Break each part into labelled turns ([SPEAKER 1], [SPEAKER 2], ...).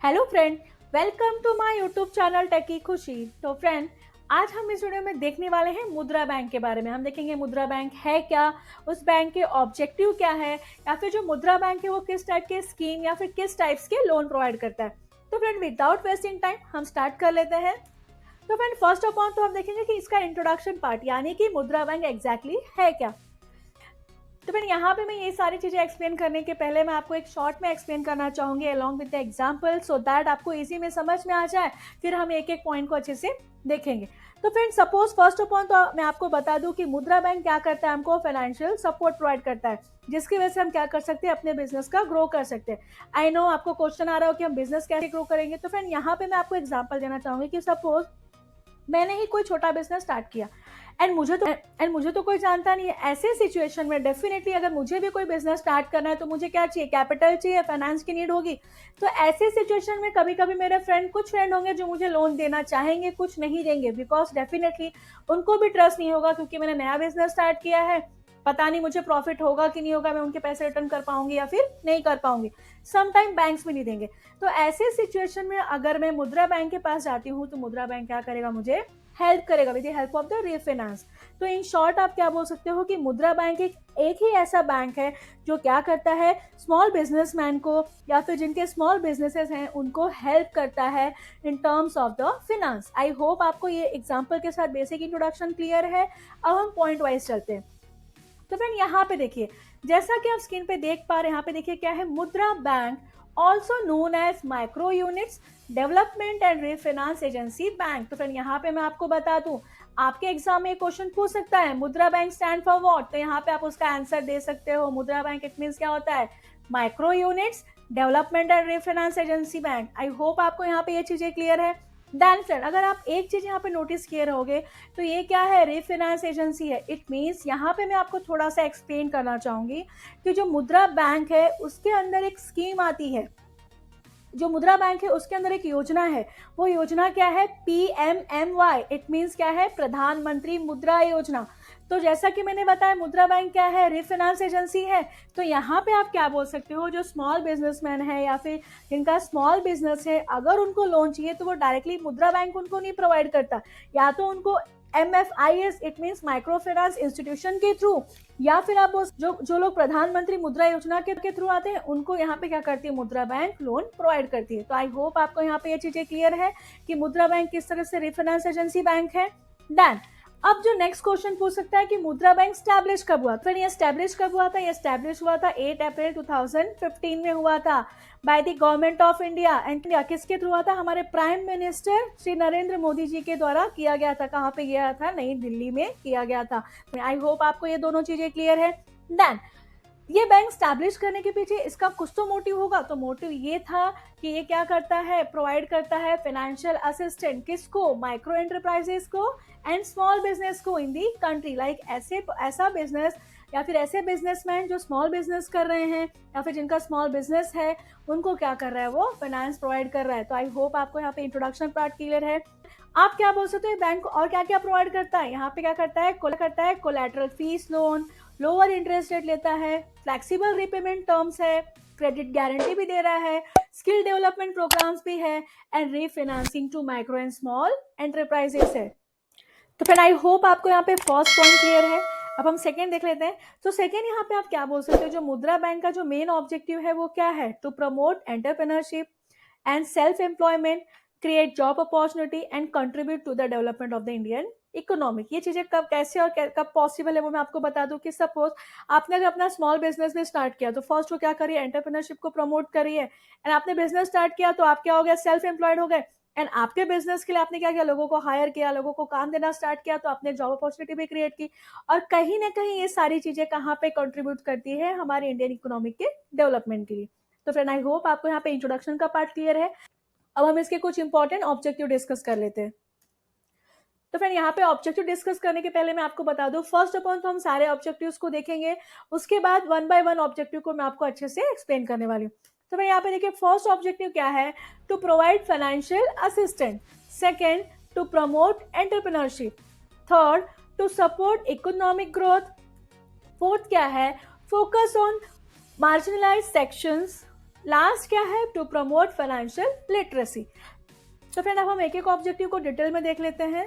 [SPEAKER 1] Hello friend, welcome to my YouTube channel techy Khushi. तो friend, आज हम इस वीडियो में देखने वाले हैं मुद्रा बैंक के बारे में। हम देखेंगे मुद्रा बैंक है क्या, उस बैंक के ऑब्जेक्टिव क्या है, या फिर जो मुद्रा बैंक है वो किस टाइप के स्कीम या फिर किस टाइप्स के लोन प्रोवाइड करता है। तो फ्रेंड, विदाउट वेस्टिंग टाइम हम स्टार्ट कर लेते हैं। तो फ्रेंड, फर्स्ट ऑफ ऑल तो हम देखेंगे कि इसका इंट्रोडक्शन पार्ट, यानी कि मुद्रा बैंक एग्जैक्टली है क्या। तो फिर यहाँ पे मैं ये सारी चीज़ें एक्सप्लेन करने के पहले मैं आपको एक शॉर्ट में एक्सप्लेन करना चाहूँगी along with the example, so that आपको इजी में समझ में आ जाए। फिर हम एक एक पॉइंट को अच्छे से देखेंगे। तो friend, suppose first of all तो मैं आपको बता दूं कि मुद्रा बैंक क्या करता है, हमको फाइनेंशियल सपोर्ट प्रोवाइड करता है, जिसकी वजह से हम क्या कर सकते हैं, अपने बिजनेस का ग्रो कर सकते हैं। आई नो आपको क्वेश्चन आ रहा हो कि हम बिजनेस कैसे ग्रो करेंगे। तो फ्रेंड, यहाँ पे मैं आपको एग्जाम्पल देना चाहूंगी कि सपोज मैंने ही कोई छोटा बिजनेस स्टार्ट किया एंड मुझे तो कोई जानता नहीं है। ऐसे सिचुएशन में डेफिनेटली अगर मुझे भी कोई बिजनेस स्टार्ट करना है तो मुझे क्या चाहिए, कैपिटल चाहिए, फाइनेंस की नीड होगी। तो ऐसे सिचुएशन में कभी कभी मेरे कुछ फ्रेंड होंगे जो मुझे लोन देना चाहेंगे, कुछ नहीं देंगे, बिकॉज डेफिनेटली उनको भी ट्रस्ट नहीं होगा, क्योंकि मैंने नया बिजनेस स्टार्ट किया है, पता नहीं मुझे प्रॉफिट होगा कि नहीं होगा, मैं उनके पैसे रिटर्न कर पाऊंगी या फिर नहीं कर पाऊंगी। समटाइम बैंक्स भी नहीं देंगे। तो ऐसे सिचुएशन में अगर मैं मुद्रा बैंक के पास जाती हूँ तो मुद्रा बैंक क्या करेगा, मुझे हेल्प करेगा with the help of the refinance. तो इन शॉर्ट आप क्या बोल सकते हो कि मुद्रा बैंक एक ही ऐसा बैंक है जो क्या करता है, स्मॉल बिजनेसमैन को या फिर जिनके स्मॉल बिजनेसेस हैं उनको हेल्प करता है in terms of the finance. I hope आपको ये एग्जांपल के साथ बेसिक इंट्रोडक्शन क्लियर है। अब हम पॉइंट वाइज चलते हैं। तो फ्रेंड, यहाँ पे देखिए, जैसा कि आप स्क्रीन पे देख पा रहे हैं, यहाँ पे देखिए क्या है, Mudra bank also known as micro units development and refinance agency bank. तो फ्रेंड, यहाँ पे मैं आपको बता दूं, आपके एग्जाम में क्वेश्चन पूछ सकता है Mudra bank stand for what. तो यहाँ पे आप उसका आंसर दे सकते हो, मुद्रा बैंक इट मीन्स क्या होता है, micro units development and refinance agency bank. I hope आपको यहाँ पे ये चीजें क्लियर है। देन फ्रेंड, अगर आप एक चीज यहाँ पे नोटिस किए रहोगे तो ये क्या है, रिफाइनेंस एजेंसी है। इट मीन्स यहाँ पे मैं आपको थोड़ा सा एक्सप्लेन करना चाहूंगी कि जो मुद्रा बैंक है उसके अंदर एक स्कीम आती है, जो मुद्रा बैंक है उसके अंदर एक योजना है। वो योजना क्या है, PMMY। इट मीन्स क्या है, प्रधानमंत्री मुद्रा योजना। तो जैसा कि मैंने बताया मुद्रा बैंक क्या है, रिफाइनेंस एजेंसी है। तो यहाँ पे आप क्या बोल सकते हो, जो स्मॉल बिजनेसमैन है या फिर जिनका स्मॉल बिजनेस है, अगर उनको लोन चाहिए तो वो डायरेक्टली मुद्रा बैंक उनको नहीं प्रोवाइड करता, या तो उनको MFIS it means micro finance institution के थ्रू, या फिर आप जो लोग प्रधानमंत्री मुद्रा योजना के थ्रू आते हैं उनको यहाँ पे क्या करती है, मुद्रा बैंक लोन प्रोवाइड करती है। तो आई होप आपको यहाँ पे ये चीजें क्लियर है कि मुद्रा बैंक किस तरह से रिफाइनेंस एजेंसी बैंक है। देन अब जो नेक्स्ट क्वेश्चन पूछ सकता है कि मुद्रा बैंक स्टैब्लिश कब हुआ। फिर ये स्टैब्लिश कब हुआ था, ये स्टैब्लिश हुआ था 8 अप्रैल 2015 में हुआ था by the government of India. And India किसके थ्रू हुआ था, हमारे प्राइम मिनिस्टर श्री नरेंद्र मोदी जी के द्वारा किया गया था। कहाँ पे गया था, नई दिल्ली में किया गया था। आई होप आपको ये दोनों चीजें क्लियर है। देन ये बैंक स्टैब्लिश करने के पीछे इसका कुछ तो मोटिव होगा। तो मोटिव ये था कि ये क्या करता है, प्रोवाइड करता है फाइनेंशियल असिस्टेंट किसको, माइक्रो एंटरप्राइजेस को एंड स्मॉल बिजनेस को इन दी कंट्री। लाइक ऐसा बिजनेस या फिर ऐसे बिजनेसमैन जो स्मॉल बिजनेस कर रहे हैं या फिर जिनका स्मॉल बिजनेस है, उनको क्या कर रहा है, वो फाइनेंस प्रोवाइड कर रहा है। तो आई होप आपको यहाँ पे इंट्रोडक्शन पार्ट क्लियर है। आप क्या बोल सकते हो, बैंक और क्या क्या प्रोवाइड करता है, यहाँ पे क्या करता है collateral fees loan, lower interest rate लेता है, फ्लेक्सिबल रीपेमेंट टर्म्स है, क्रेडिट गारंटी भी दे रहा है, स्किल डेवलपमेंट प्रोग्राम्स भी है and refinancing to micro and small enterprises है। तो फिर आई होप आपको यहाँ पे फर्स्ट पॉइंट क्लियर है। अब हम सेकेंड देख लेते हैं। तो सेकेंड यहाँ पे आप क्या बोल सकते हो, जो मुद्रा बैंक का जो मेन ऑब्जेक्टिव है वो क्या है, to promote entrepreneurship and self employment, create job opportunity and contribute to the development of the Indian economic. ये चीजें कब, कैसे और कब पॉसिबल है वो मैं आपको बता दूं कि सपोज आपने अगर अपना स्मॉल बिजनेस में स्टार्ट किया तो फर्स्ट वो क्या करिए, एंटरप्रेन्योरशिप को प्रमोट करिए। एंड आपने बिजनेस स्टार्ट किया तो आप क्या हो गया, सेल्फ एम्प्लॉयड हो गए। एंड आपके बिजनेस के लिए आपने क्या किया, लोगों को हायर किया, लोगों को काम देना स्टार्ट किया, तो आपने जॉब अपॉर्चुनिटी भी क्रिएट की। और कहीं ना कहीं ये सारी चीजें कहाँ पे कंट्रीब्यूट करती है, हमारे इंडियन इकोनॉमिक के डेवलपमेंट के लिए। तो फ्रेंड, आई होप आपको यहाँ पे इंट्रोडक्शन का पार्ट क्लियर है। अब हम इसके कुछ इंपॉर्टेंट ऑब्जेक्टिव डिस्कस कर लेते हैं। तो फ्रेंड, यहाँ पे ऑब्जेक्टिव डिस्कस करने के पहले मैं आपको बता दूं, फर्स्ट ऑफ ऑल तो हम सारे ऑब्जेक्टिव्स को देखेंगे, उसके बाद वन बाय वन ऑब्जेक्टिव को मैं आपको अच्छे से एक्सप्लेन करने वाली हूँ। तो फ्रेंड, यहाँ पे देखिए फर्स्ट ऑब्जेक्टिव क्या है, to provide financial assistant, second to promote entrepreneurship, third to support economic growth, fourth क्या है, focus on marginalized sections, last क्या है, टू प्रमोट फाइनेंशियल लिटरेसी। तो फ्रेंड अब हम एक एक ऑब्जेक्टिव को डिटेल में देख लेते हैं।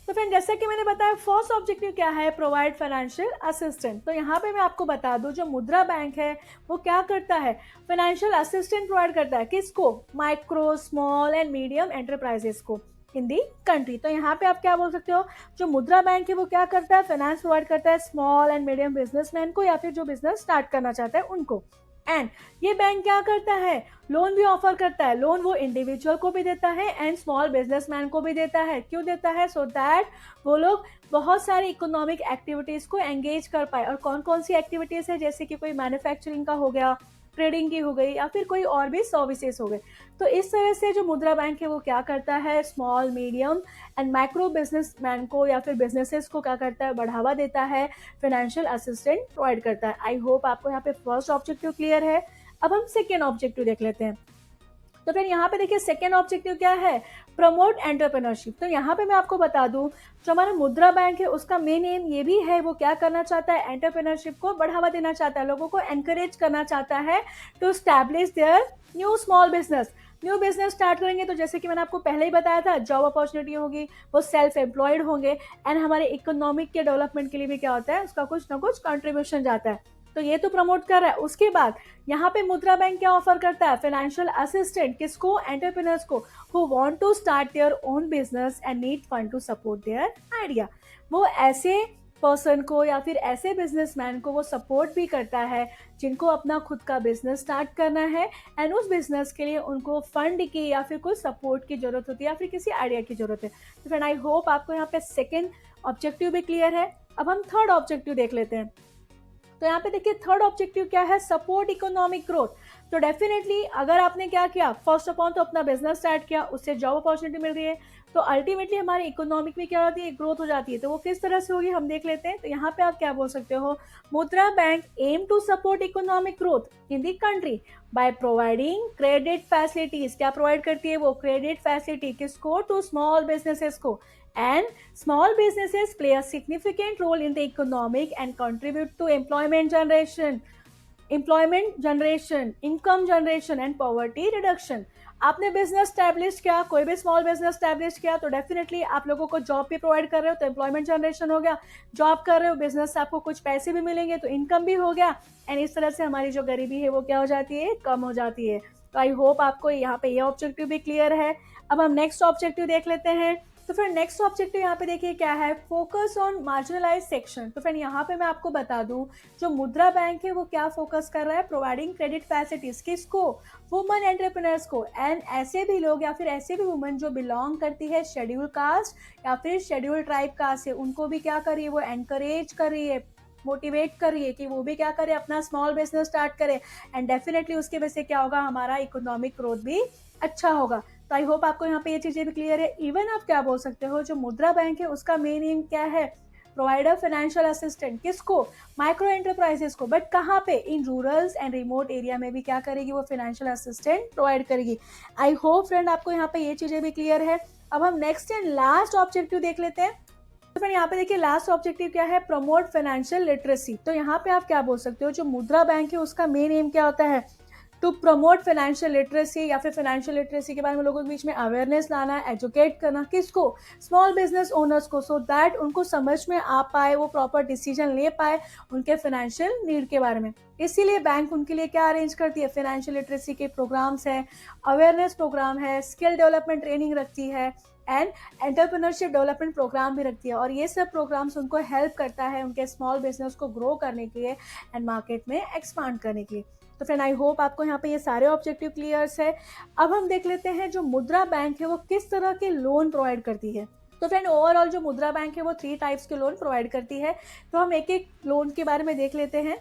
[SPEAKER 1] तो फ्रेंड जैसा कि मैंने बताया, फर्स्ट ऑब्जेक्टिव क्या है, प्रोवाइड फाइनेंशियल असिस्टेंट। तो यहाँ पे मैं आपको बता दूं, जो मुद्रा बैंक है वो क्या करता है, फाइनेंशियल असिस्टेंट प्रोवाइड करता है। किसको, micro small and medium enterprises को इन दी कंट्री। तो यहाँ पे आप क्या बोल सकते हो, जो मुद्रा बैंक है वो क्या करता है, फाइनेंस प्रोवाइड करता है स्मॉल एंड मीडियम बिजनेसमैन को या फिर जो बिजनेस स्टार्ट करना चाहता है उनको। एंड ये बैंक क्या करता है, लोन भी ऑफर करता है। लोन वो इंडिविजुअल को भी देता है एंड स्मॉल बिजनेसमैन को भी देता है। क्यों देता है, सो दैट वो लोग बहुत सारी इकोनॉमिक एक्टिविटीज को एंगेज कर पाए। और कौन कौन सी एक्टिविटीज है, जैसे कि कोई मैन्युफैक्चरिंग का हो गया, ट्रेडिंग की हो गई, या फिर कोई और भी सर्विसेज हो गए। तो इस तरह से जो मुद्रा बैंक है वो क्या करता है, small medium and micro businessman को या फिर बिजनेसेस को क्या करता है, बढ़ावा देता है, फाइनेंशियल असिस्टेंट प्रोवाइड करता है। आई होप आपको यहाँ पे फर्स्ट ऑब्जेक्टिव क्लियर है। अब हम सेकेंड ऑब्जेक्टिव देख लेते हैं। तो फिर यहाँ पे देखिए सेकेंड ऑब्जेक्टिव क्या है, प्रमोट एंटरप्रेन्योरशिप। तो यहाँ पे मैं आपको बता दूं, जो हमारा मुद्रा बैंक है उसका मेन एम ये भी है, वो क्या करना चाहता है, एंटरप्रेन्योरशिप को बढ़ावा देना चाहता है, लोगों को एनकरेज करना चाहता है to establish their new small business. New business start करेंगे तो जैसे कि मैंने आपको पहले ही बताया था, जॉब अपॉर्चुनिटी होगी, वो सेल्फ एम्प्लॉयड होंगे एंड हमारे इकोनॉमिक के डेवलपमेंट के लिए भी क्या होता है, उसका कुछ ना कुछ कंट्रीब्यूशन जाता है। तो ये तो प्रमोट कर रहा है। उसके बाद यहाँ पे मुद्रा बैंक क्या ऑफर करता है, फाइनेंशियल असिस्टेंट। किसको, एंटरप्रेन्योर्स को, who want to start their own business and need fund to support their idea. वो ऐसे पर्सन को या फिर ऐसे बिजनेसमैन को वो सपोर्ट भी करता है जिनको अपना खुद का बिजनेस स्टार्ट करना है एंड उस बिजनेस के लिए उनको फंड की या फिर कुछ सपोर्ट की जरूरत होती है या फिर किसी आइडिया की जरूरत है। तो फ्रेंड आई होप आपको यहाँ पे सेकेंड ऑब्जेक्टिव भी क्लियर है। अब हम थर्ड ऑब्जेक्टिव देख लेते हैं। तो यहाँ पे देखिए थर्ड ऑब्जेक्टिव क्या है, सपोर्ट इकोनॉमिक ग्रोथ। तो डेफिनेटली अगर आपने क्या किया, फर्स्ट ऑफ ऑल तो अपना बिजनेस स्टार्ट किया, उससे जॉब अपॉर्चुनिटी मिल रही है, तो अल्टीमेटली हमारी इकोनॉमिक में क्या होती है, ग्रोथ हो जाती है। तो वो किस तरह से होगी हम देख लेते हैं। तो यहाँ पे आप क्या बोल सकते हो, Mudra bank aim to support economic growth in the country by providing credit facilities. क्या प्रोवाइड करती है वो, क्रेडिट फैसिलिटी। किसको, टू स्मॉल बिजनेसेस को। And small businesses play a significant role in the economic and contribute to employment generation, income generation and poverty reduction. आपने business establish किया, कोई भी स्मॉल बिजनेस स्टैब्लिश किया, तो डेफिनेटली आप लोगों को जॉब भी प्रोवाइड कर रहे हो, तो एम्प्लॉयमेंट जनरेशन हो गया। जॉब कर रहे हो, बिजनेस से आपको कुछ पैसे भी मिलेंगे, तो इनकम भी हो गया एंड इस तरह से हमारी जो गरीबी है वो क्या हो जाती है, कम हो जाती है। तो आई होप आपको यहाँ पे ये ऑब्जेक्टिव भी क्लियर है। अब हम नेक्स्ट ऑब्जेक्टिव देख लेते हैं। तो फिर नेक्स्ट ऑब्जेक्टिव यहाँ पे देखिए क्या है, फोकस ऑन मार्जिनलाइज सेक्शन। तो फिर यहाँ पे मैं आपको बता दूं, जो मुद्रा बैंक है वो क्या फोकस कर रहा है, प्रोवाइडिंग क्रेडिट फैसिलिटीज। किसको, वुमन एंटरप्रेन्योर्स को एंड ऐसे भी लोग या फिर ऐसे भी वुमन जो बिलोंग करती है शेड्यूल कास्ट या फिर शेड्यूल ट्राइब कास्ट से, उनको भी क्या कर रही है, वो एनकरेज कर रही है, मोटिवेट कर रही है कि वो भी क्या करे, अपना स्मॉल बिजनेस स्टार्ट करे एंड डेफिनेटली उसके वजह से क्या होगा, हमारा इकोनॉमिक ग्रोथ भी अच्छा होगा। तो आई होप आपको यहाँ पे ये चीजें भी क्लियर है। इवन आप क्या बोल सकते हो, जो मुद्रा बैंक है उसका मेन एम क्या है, प्रोवाइडर फाइनेंशियल असिस्टेंट। किसको, माइक्रो एंटरप्राइजेस को। बट कहाँ पे, इन रूरल्स एंड रिमोट एरिया में भी क्या करेगी, वो फाइनेंशियल असिस्टेंट प्रोवाइड करेगी। आई होप फ्रेंड आपको यहाँ पे ये चीजें भी क्लियर है। अब हम नेक्स्ट एंड लास्ट ऑब्जेक्टिव देख लेते हैं। तो फिर यहाँ पे देखिए लास्ट ऑब्जेक्टिव क्या है, प्रमोट फाइनेंशियल लिटरेसी। तो यहाँ पे आप क्या बोल सकते हो, जो मुद्रा बैंक है उसका मेन एम क्या होता है, टू प्रमोट फाइनेंशियल लिटरेसी या फिर फाइनेंशियल लिटरेसी के बारे में लोगों के बीच में अवेयरनेस लाना, एजुकेट करना। किसको, स्मॉल बिजनेस ओनर्स को, सो दैट उनको समझ में आ पाए, वो प्रॉपर डिसीजन ले पाए उनके फाइनेंशियल नीड के बारे में। इसीलिए बैंक उनके लिए क्या अरेंज करती है, फाइनेंशियल लिटरेसी के प्रोग्राम्स है, अवेयरनेस प्रोग्राम है, स्किल डेवलपमेंट ट्रेनिंग रखती है एंड एंटरप्रेन्योरशिप डेवलपमेंट प्रोग्राम भी रखती है। और ये सब प्रोग्राम्स उनको हेल्प करता है उनके स्मॉल बिजनेस को ग्रो करने के लिए एंड मार्केट में एक्सपांड करने के लिए। तो फ्रेंड आई होप आपको यहाँ पे ये सारे ऑब्जेक्टिव क्लियर्स है। अब हम देख लेते हैं जो मुद्रा बैंक है वो किस तरह के लोन प्रोवाइड करती है। तो फ्रेंड ओवरऑल जो मुद्रा बैंक है वो 3 टाइप्स के लोन प्रोवाइड करती है। तो हम एक एक लोन के बारे में देख लेते हैं।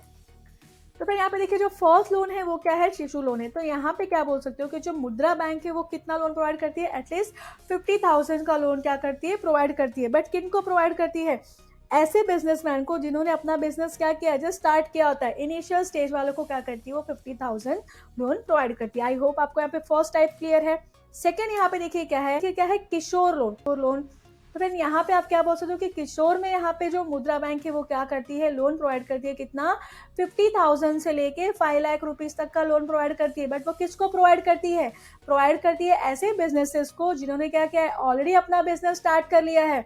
[SPEAKER 1] तो फिर यहाँ पे देखिए जो फर्स्ट लोन है वो क्या है, शिशु लोन है। तो यहाँ पे क्या बोल सकते हो कि जो मुद्रा बैंक है वो कितना लोन प्रोवाइड करती है, एटलीस्ट 50,000 का लोन क्या करती है, प्रोवाइड करती है। बट किन को प्रोवाइड करती है, ऐसे बिजनेसमैन को जिन्होंने अपना बिजनेस क्या किया, जस्ट स्टार्ट किया होता है, इनिशियल स्टेज वालों को क्या करती है, वो 50,000 लोन प्रोवाइड करती है। आई होप आपको यहाँ पे फर्स्ट टाइप क्लियर है। सेकेंड यहाँ पे देखिए क्या है, किशोर लोन। तो फिर यहाँ पे आप क्या बोल सकते हो कि किशोर में यहाँ पे जो मुद्रा बैंक है वो क्या करती है, लोन प्रोवाइड करती है। कितना? 50,000 से लेके 5 लाख रुपीस तक का लोन प्रोवाइड करती है। बट वो किसको प्रोवाइड करती है? प्रोवाइड करती है ऐसे बिजनेसेस को जिन्होंने क्या किया है, ऑलरेडी अपना बिजनेस स्टार्ट कर लिया है,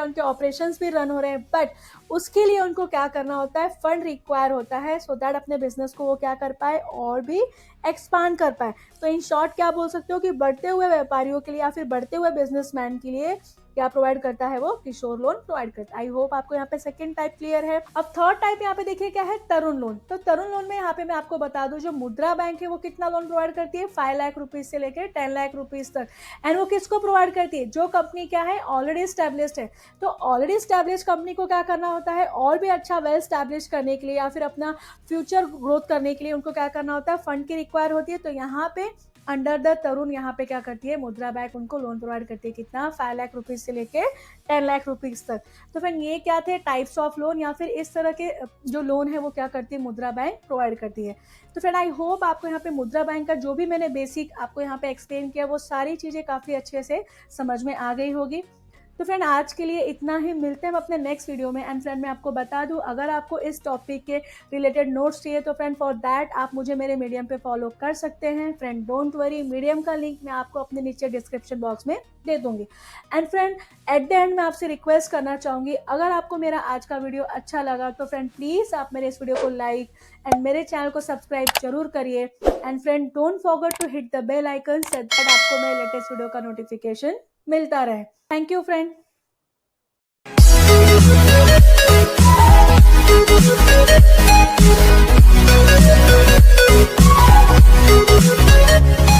[SPEAKER 1] उनके ऑपरेशंस भी रन हो रहे हैं, बट उसके लिए उनको क्या करना होता है, फंड रिक्वायर होता है, सो दैट अपने बिजनेस को वो क्या कर पाए, और भी एक्सपांड कर पाए। तो इन शॉर्ट क्या बोल सकते हो कि बढ़ते हुए व्यापारियों के लिए या फिर बढ़ते हुए बिजनेसमैन के लिए क्या प्रोवाइड करता है, वो किशोर लोन प्रोवाइड करता है। आई होप आपको यहाँ पे सेकंड टाइप क्लियर है। अब थर्ड टाइप यहाँ पे देखिए क्या है, तरुण लोन। तो तरुण लोन में यहाँ पे मैं आपको बता दूं, जो मुद्रा बैंक है वो कितना लोन प्रोवाइड करती है, 5 लाख रुपीज से लेकर 10 लाख रुपीज तक। एंड वो किसको प्रोवाइड करती है? जो कंपनी क्या है, ऑलरेडी स्टैब्लिश्ड है। तो ऑलरेडी स्टैब्लिश्ड कंपनी को क्या करना होता है, और भी अच्छा वेल स्टैब्लिश करने के लिए या फिर अपना फ्यूचर ग्रोथ करने के लिए उनको क्या करना होता है, फंड की रिक्वायर होती है। तो यहाँ पे अंडर द तरुण यहाँ पे क्या करती है, मुद्रा बैंक उनको लोन प्रोवाइड करती है। कितना? 5 लाख रुपीज से लेके 10 लाख रुपीज तक। तो फिर ये क्या थे टाइप्स ऑफ लोन, या फिर इस तरह के जो लोन है वो क्या करती है, मुद्रा बैंक प्रोवाइड करती है। तो फिर आई होप आपको यहाँ पे मुद्रा बैंक का जो भी मैंने बेसिक आपको यहाँ पे एक्सप्लेन किया वो सारी चीजें काफी अच्छे से समझ में आ गई होगी। तो फ्रेंड आज के लिए इतना ही, मिलते हैं हम अपने नेक्स्ट वीडियो में। एंड फ्रेंड मैं आपको बता दूं, अगर आपको इस टॉपिक के रिलेटेड नोट्स चाहिए तो फ्रेंड फॉर दैट आप मुझे मेरे मीडियम पे फॉलो कर सकते हैं। फ्रेंड डोंट वरी, मीडियम का लिंक मैं आपको अपने नीचे डिस्क्रिप्शन बॉक्स में दे दूंगी। And friend at the end मैं आपसे रिक्वेस्ट करना चाहूँगी, अगर आपको मेरा आज का वीडियो अच्छा लगा तो फ्रेंड प्लीज़ आप मेरे इस वीडियो को लाइक एंड मेरे चैनल को सब्सक्राइब जरूर करिए। And friend don't forget to hit the bell icon so that आपको मेरे लेटेस्ट वीडियो का नोटिफिकेशन मिलता रहे। Thank you friend. We'll be right back.